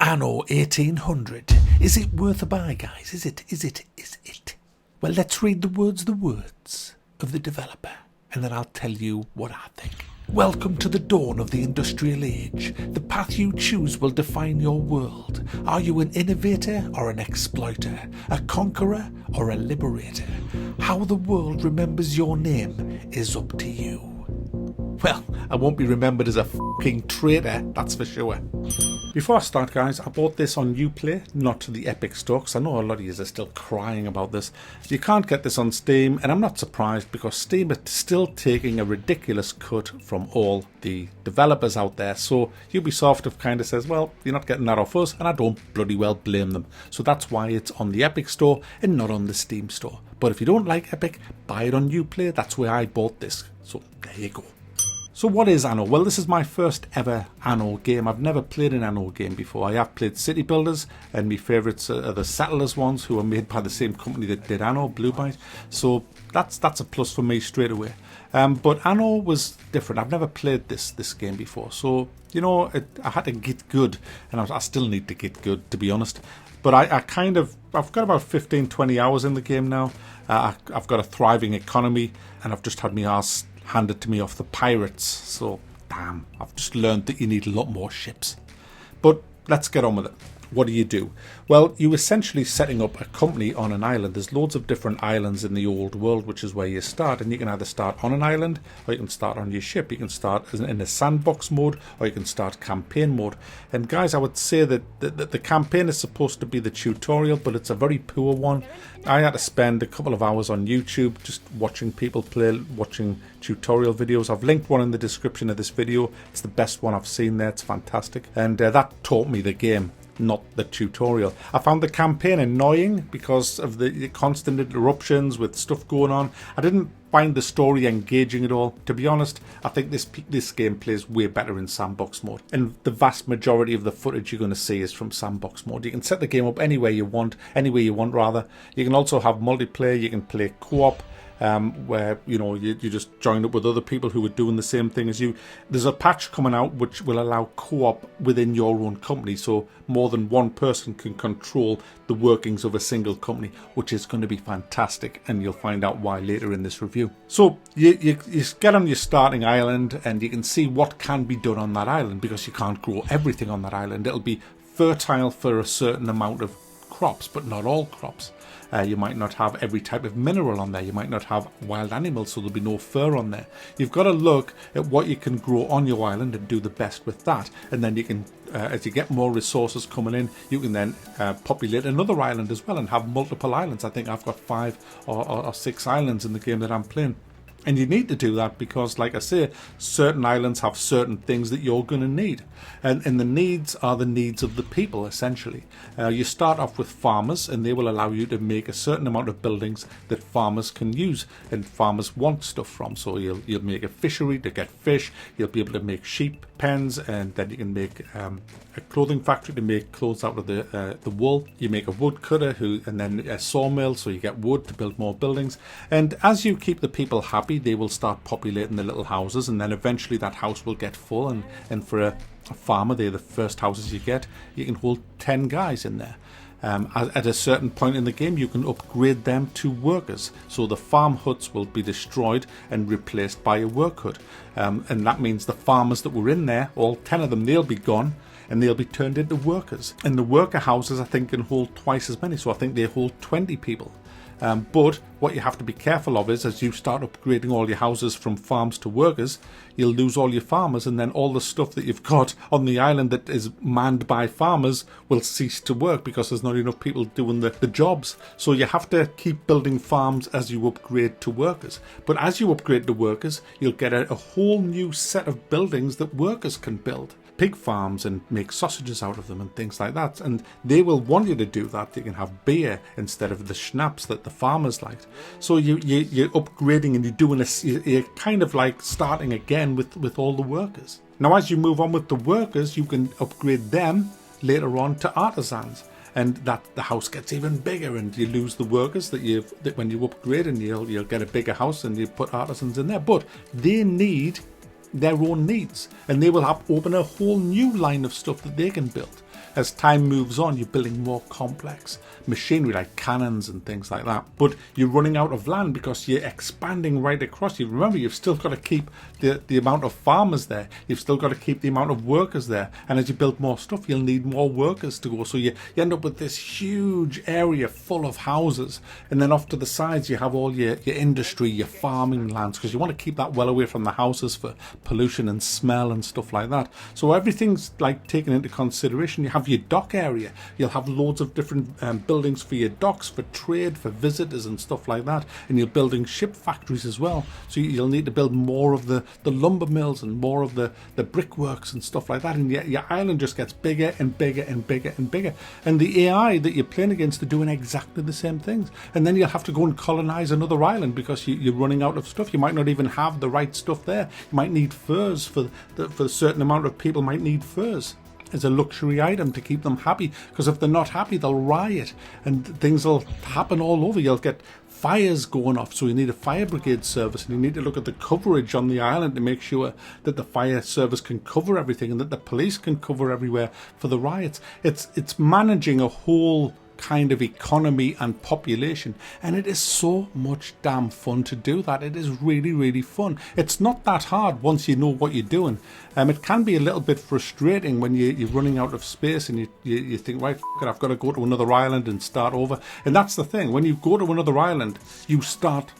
Anno 1800. Is it worth a buy, guys? Is it? Well, let's read the words of the developer, and then I'll tell you what I think. Welcome to the dawn of the industrial age. The path you choose will define your world. Are you an innovator or an exploiter? A conqueror or a liberator? How the world remembers your name is up to you. Well, I won't be remembered as a fucking traitor, that's for sure. Before I start, guys, I bought this on Uplay, not to the Epic Store, because I know a lot of you are still crying about this. You can't get this on Steam, and I'm not surprised because Steam is still taking a ridiculous cut from all the developers out there. So Ubisoft have kind of says, well, you're not getting that off us, and I don't bloody well blame them. So that's why it's on the Epic Store and not on the Steam Store. But if you don't like Epic, buy it on Uplay. That's where I bought this. So there you go. So what is Anno? Well, this is my first ever Anno game. I've never played an Anno game before. I have played City Builders, and my favourites are the Settlers ones, who are made by the same company that did Anno, Bluebyte. So that's a plus for me straight away. But Anno was different. I've never played this game before. So, you know, I had to get good, and I still need to get good, to be honest. But I've got about 15-20 hours in the game now. I've got a thriving economy, and I've just had my arse handed to me off the pirates. So, damn, I've just learned that you need a lot more ships. But let's get on with it. What do? Well, you're essentially setting up a company on an island. There's loads of different islands in the old world, which is where you start. And you can either start on an island, or you can start on your ship. You can start in a sandbox mode, or you can start campaign mode. And guys, I would say that the campaign is supposed to be the tutorial, but it's a very poor one. I had to spend a couple of hours on YouTube just watching people play, watching tutorial videos. I've linked one in the description of this video. It's the best one I've seen there. It's fantastic. And that taught me the game, not the tutorial. I found the campaign annoying because of the constant interruptions with stuff going on. I didn't find the story engaging at all. To be honest, I think this game plays way better in sandbox mode. And the vast majority of the footage you're going to see is from sandbox mode. You can set the game up any way you want rather. You can also have multiplayer. You can play co-op. Where you just join up with other people who are doing the same thing as you. There's a patch coming out which will allow co-op within your own company, so more than one person can control the workings of a single company, which is going to be fantastic, and you'll find out why later in this review. So you get on your starting island, and you can see what can be done on that island, because you can't grow everything on that island. It'll be fertile for a certain amount of crops, but not all crops. You might not have every type of mineral on there. You might not have wild animals, so there'll be no fur on there. You've got to look at what you can grow on your island and do the best with that. And then you can, as you get more resources coming in, you can then populate another island as well and have multiple islands. I think I've got 5 or 6 islands in the game that I'm playing. And you need to do that because, like I say, certain islands have certain things that you're going to need. And the needs are the needs of the people, essentially. You start off with farmers, and they will allow you to make a certain amount of buildings that farmers can use and farmers want stuff from. So you'll make a fishery to get fish. You'll be able to make sheep pens, and then you can make a clothing factory to make clothes out of the wool. You make a wood cutter, and then a sawmill, so you get wood to build more buildings. And as you keep the people happy, they will start populating the little houses, and then eventually that house will get full, and for a farmer, they're the first houses you get. You can hold 10 guys in there. At a certain point in the game, you can upgrade them to workers. So the farm huts will be destroyed and replaced by a work hut. And that means the farmers that were in there, all 10 of them, they'll be gone, and they'll be turned into workers. And the worker houses, I think, can hold twice as many. So I think they hold 20 people. But what you have to be careful of is, as you start upgrading all your houses from farms to workers, you'll lose all your farmers, and then all the stuff that you've got on the island that is manned by farmers will cease to work because there's not enough people doing the jobs. So you have to keep building farms as you upgrade to workers. But as you upgrade to workers, you'll get a whole new set of buildings that workers can build. Pig farms and make sausages out of them and things like that, and they will want you to do that. You can have beer instead of the schnapps that the farmers liked. So you're upgrading, and you're kind of like starting again with all the workers. Now as you move on with the workers, you can upgrade them later on to artisans, and that the house gets even bigger, and you lose the workers that when you upgrade, and you'll get a bigger house, and you put artisans in there. But they need their own needs, and they will open a whole new line of stuff that they can build. as time moves on, you're building more complex machinery like cannons and things like that. But you're running out of land because you're expanding right across. You remember, you've still got to keep the amount of farmers there. You've still got to keep the amount of workers there. And as you build more stuff, you'll need more workers to go. So you end up with this huge area full of houses. And then off to the sides, you have all your industry, your farming lands, because you want to keep that well away from the houses for pollution and smell and stuff like that. So everything's like taken into consideration. You have your dock area. You'll have loads of different buildings for your docks, for trade, for visitors and stuff like that. And you're building ship factories as well. So you'll need to build more of the lumber mills and more of the brickworks and stuff like that. And your island just gets bigger and bigger and bigger and bigger. And the AI that you're playing against are doing exactly the same things. And then you'll have to go and colonize another island because you're running out of stuff. You might not even have the right stuff there. You might need furs for a certain amount of people might need furs as a luxury item to keep them happy, because if they're not happy, they'll riot and things will happen all over. You'll get fires going off, so you need a fire brigade service, and you need to look at the coverage on the island to make sure that the fire service can cover everything and that the police can cover everywhere for the riots. It's managing a whole kind of economy and population, and it is so much damn fun to do that. It is really, really fun. It's not that hard once you know what you're doing. It can be a little bit frustrating when you're running out of space and you think, right, I've got to go to another island and start over. And that's the thing, when you go to another island, you start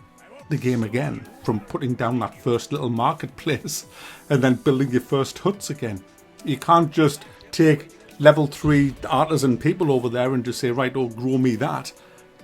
the game again from putting down that first little marketplace and then building your first huts again. You can't just take level 3 artisan people over there and just say, right, oh, grow me that.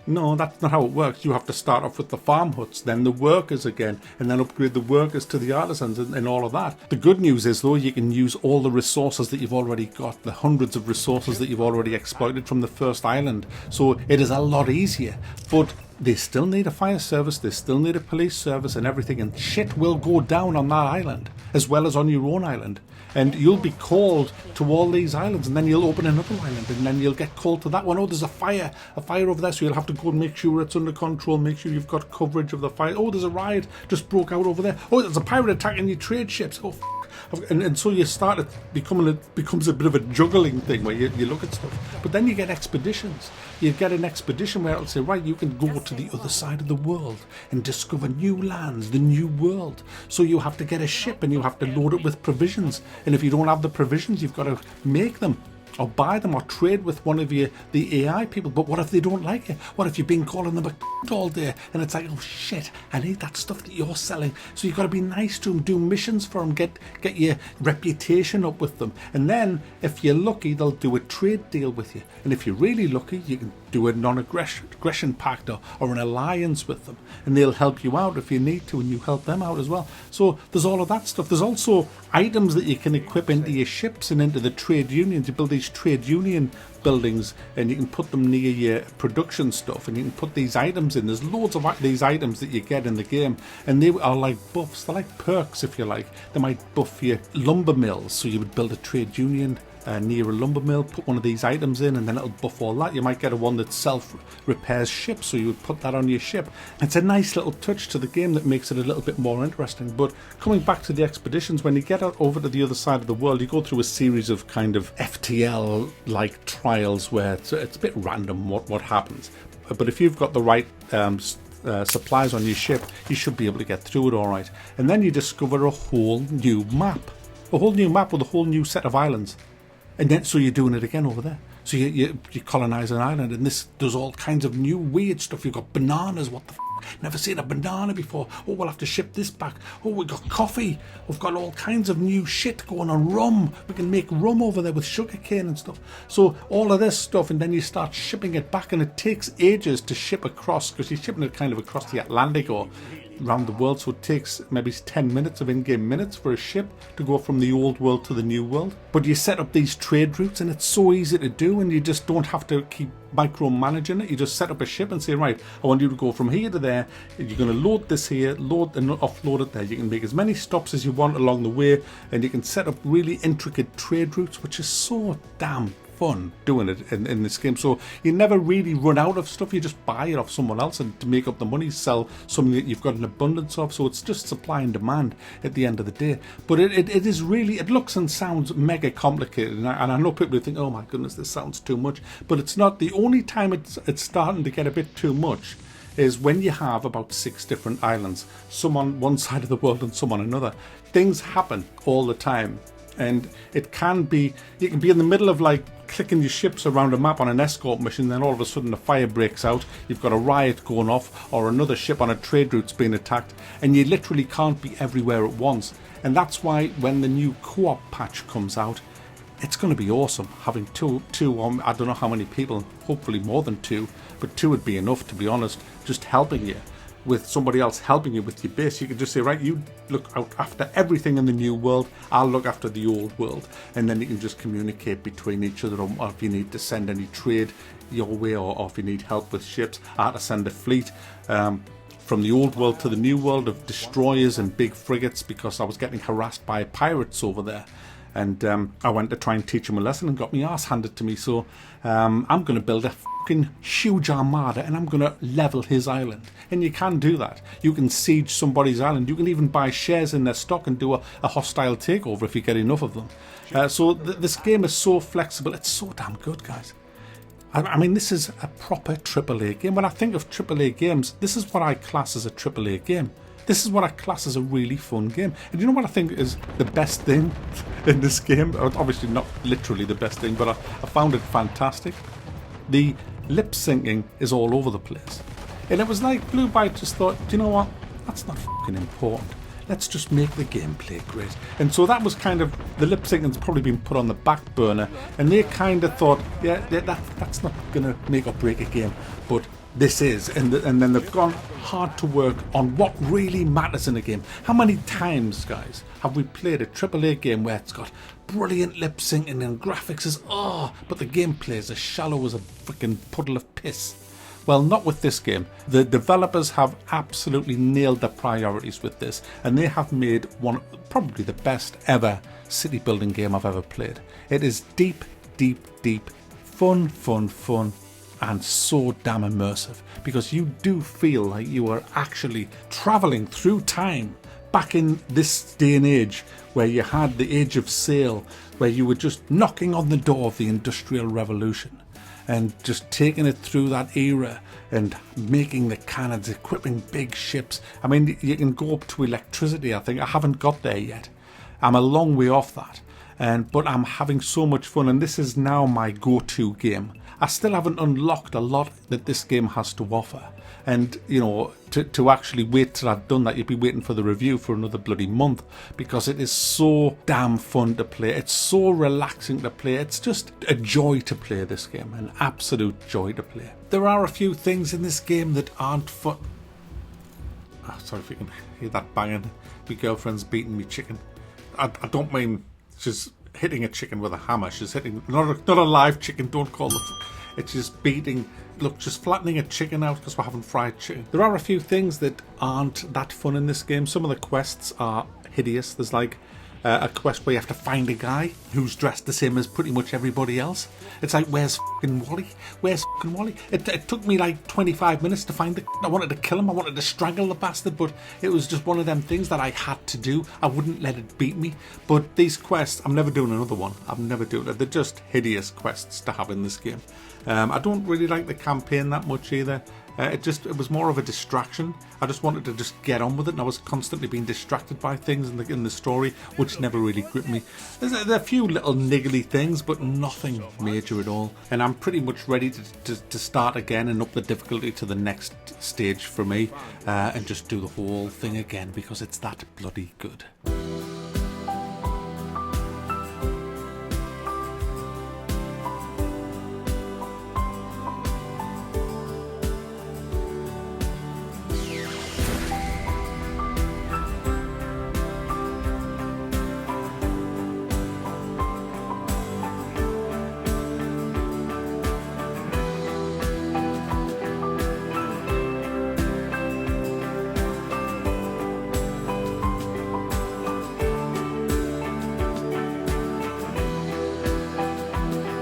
No, that's not how it works. You have to start off with the farm huts, then the workers again, and then upgrade the workers to the artisans and all of that. The good news is, though, you can use all the resources that you've already got, the hundreds of resources that you've already exploited from the first island. So it is a lot easier. But they still need a fire service, they still need a police service and everything, and shit will go down on that island, as well as on your own island. And you'll be called to all these islands, and then you'll open another island, and then you'll get called to that one. Oh, there's a fire over there, so you'll have to go and make sure it's under control, make sure you've got coverage of the fire. Oh, there's a riot just broke out over there. Oh, there's a pirate attacking your trade ships. Oh, and so you start it becomes a bit of a juggling thing where you look at stuff. But then you get expeditions. You get an expedition where it'll say, right, you can go to the other side of the world and discover new lands, the new world. So you have to get a ship and you have to load it with provisions. And if you don't have the provisions, you've got to make them, or buy them, or trade with one of the AI people. But what if they don't like it? What if you've been calling them a all day and it's like, oh shit, I need that stuff that you're selling. So you've got to be nice to them, do missions for them, get your reputation up with them. And then if you're lucky, they'll do a trade deal with you. And if you're really lucky, you can do a non-aggression pact or an alliance with them, and they'll help you out if you need to, and you help them out as well. So there's all of that stuff. There's also items that you can equip into your ships and into the trade unions. You build these trade union buildings and you can put them near your production stuff, and you can put these items in. There's loads of these items that you get in the game, and they are like buffs. They're like perks, if you like. They might buff your lumber mills, so you would build a trade union near a lumber mill, put one of these items in, and then it'll buff all that. You might get a one that self-repairs ships, so you would put that on your ship. It's a nice little touch to the game that makes it a little bit more interesting. But coming back to the expeditions, when you get out over to the other side of the world, you go through a series of kind of FTL-like trials where it's a bit random what happens. But if you've got the right supplies on your ship, you should be able to get through it all right. And then you discover a whole new map with a whole new set of islands. And then, so you're doing it again over there. So you colonise an island, and this does all kinds of new weird stuff. You've got bananas. What the never seen a banana before. Oh, we'll have to ship this back. Oh, we've got coffee. We've got all kinds of new shit going on. Rum. We can make rum over there with sugarcane and stuff. So all of this stuff, and then you start shipping it back, and it takes ages to ship across, because you're shipping it kind of across the Atlantic or around the world, so it takes maybe 10 minutes of in-game minutes for a ship to go from the old world to the new world. But you set up these trade routes, and it's so easy to do, and you just don't have to keep micromanaging it. You just set up a ship and say, right, I want you to go from here to there. You're going to load this here, load and offload it there. You can make as many stops as you want along the way, and you can set up really intricate trade routes, which is so damn fun doing it in this game. So you never really run out of stuff. You just buy it off someone else, and to make up the money, sell something that you've got an abundance of. So it's just supply and demand at the end of the day. But it is really, it looks and sounds mega complicated, and I know people think, oh my goodness, this sounds too much. But it's not. The only time it's starting to get a bit too much is when you have about 6 different islands, some on one side of the world and some on another. Things happen all the time, and it can be, you can be in the middle of like clicking your ships around a map on an escort mission, then all of a sudden a fire breaks out, you've got a riot going off, or another ship on a trade route's being attacked, and you literally can't be everywhere at once. And that's why when the new co-op patch comes out, it's going to be awesome having two I don't know how many people, hopefully more than 2, but 2 would be enough, to be honest, just helping you with somebody else helping you with your base. You can just say, right, you look out after everything in the new world, I'll look after the old world, and then you can just communicate between each other, or if you need to send any trade your way, or if you need help with ships. I had to send a fleet from the old world to the new world of destroyers and big frigates because I was getting harassed by pirates over there. And I went to try and teach him a lesson and got my arse handed to me. So I'm going to build a fucking huge armada, and I'm going to level his island. And you can do that. You can siege somebody's island. You can even buy shares in their stock and do a hostile takeover if you get enough of them. So this game is so flexible. It's so damn good, guys. I mean, this is a proper AAA game. When I think of AAA games, this is what I class as a AAA game. This is what I class as a really fun game. And you know what I think is the best thing in this game? Obviously not literally the best thing, but I found it fantastic. The lip syncing is all over the place. And it was like Blue Byte just thought, do you know what? That's not fucking important. Let's just make the gameplay great. And so that was kind of, the lip syncing's probably been put on the back burner. And they kind of thought, yeah, that's not going to make or break a game. But this is, and then they've gone hard to work on what really matters in a game. How many times, guys, have we played a AAA game where it's got brilliant lip syncing and graphics is but the gameplay is as shallow as a freaking puddle of piss? Well, not with this game. The developers have absolutely nailed their priorities with this, and they have made probably the best ever city building game I've ever played. It is deep, fun, and so damn immersive, because you do feel like you are actually travelling through time back in this day and age where you had the age of sail, where you were just knocking on the door of the Industrial Revolution and just taking it through that era and making the cannons, equipping big ships. I mean, you can go up to electricity, I think. I haven't got there yet. I'm a long way off that. But I'm having so much fun, and this is now my go-to game. I still haven't unlocked a lot that this game has to offer. And, you know, to actually wait till I've done that, you'd be waiting for the review for another bloody month, because it is so damn fun to play. It's so relaxing to play. It's just a joy to play this game, an absolute joy to play. There are a few things in this game that aren't fun. Oh, sorry if you can hear that banging. My girlfriend's beating me chicken. I don't mean she's hitting a chicken with a hammer. She's hitting, not a live chicken, don't call it. It's just beating, look, just flattening a chicken out because we're having fried chicken. There are a few things that aren't that fun in this game. Some of the quests are hideous. There's like a quest where you have to find a guy who's dressed the same as pretty much everybody else. It's like, where's fucking Wally? Where's fucking Wally? It took me like 25 minutes to find the... I wanted to kill him. I wanted to strangle the bastard, but it was just one of them things that I had to do. I wouldn't let it beat me. But these quests, I'm never doing another one. I'm never doing it. They're just hideous quests to have in this game. I don't really like the campaign that much either. It was more of a distraction. I just wanted to just get on with it, and I was constantly being distracted by things in the story, which never really gripped me. There's a few little niggly things, but nothing major at all. And I'm pretty much ready to start again and up the difficulty to the next stage for me, and just do the whole thing again, because it's that bloody good.